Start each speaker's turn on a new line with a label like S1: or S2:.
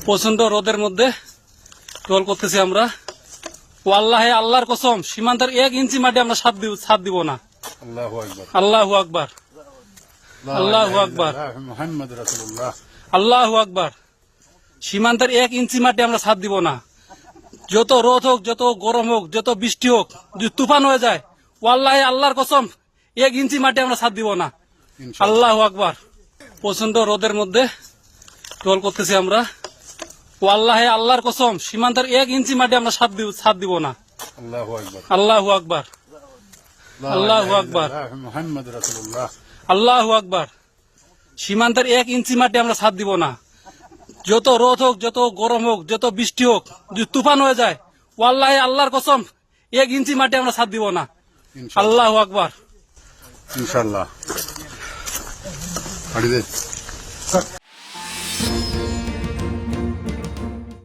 S1: প্রচন্ড রোদের মধ্যে টোল করতেছি আমরা। ওয়াল্লাহে আল্লাহর কসম সীমান্তের 1 ইঞ্চি মাটি আমরা ছাদ দিব না। আল্লাহু আকবার, আল্লাহু আকবার,
S2: মুহাম্মদ রাসূলুল্লাহ,
S1: আল্লাহু আকবার। সীমান্তের 1 ইঞ্চি মাটি আমরা ছাদ দিব না। যত রোদ হোক, যত গরম হোক, যত বৃষ্টি হোক, যদি তুফান হয়ে যায়, ওয়াল্লাহে আল্লাহর কসম 1 ইঞ্চি মাটি আমরা ছাদ দিব না। আল্লাহু আকবার। প্রচন্ড রোদের মধ্যে টোল করতেছি আমরা। ওয়াল্লাহে আল্লাহর কসম সীমান্তের 1 ইঞ্চি মাটি আমরা ছাদ দিব না।
S2: আল্লাহু আকবার,
S1: আল্লাহু আকবার, আল্লাহু আকবার,
S2: মুহাম্মদ রাসূলুল্লাহ,
S1: আল্লাহু আকবার। সীমান্তের 1 ইঞ্চি মাটি আমরা ছাদ দিব না। যত রোদ হোক, যত গরম হোক, যত বৃষ্টি হোক, যদি তুফান হয়ে যায়, ওয়াল্লাহে আল্লাহর কসম 1 ইঞ্চি মাটি আমরা ছাদ দিব না। আল্লাহু আকবার।
S2: ইনশাআল্লাহ।